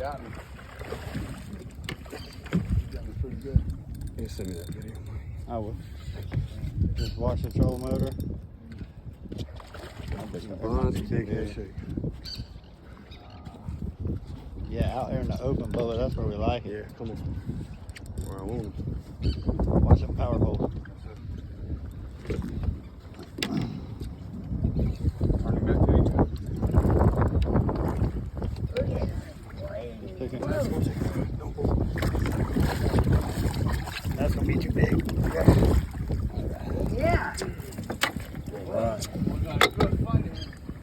got me. Got me pretty good. You send me that video. I will. Just watch the troll motor. Yeah, out there in the open, Bubba, that's where we like it. Yeah, come on. Where I want them. Watch them power holes. Turning back to you. Just pick it.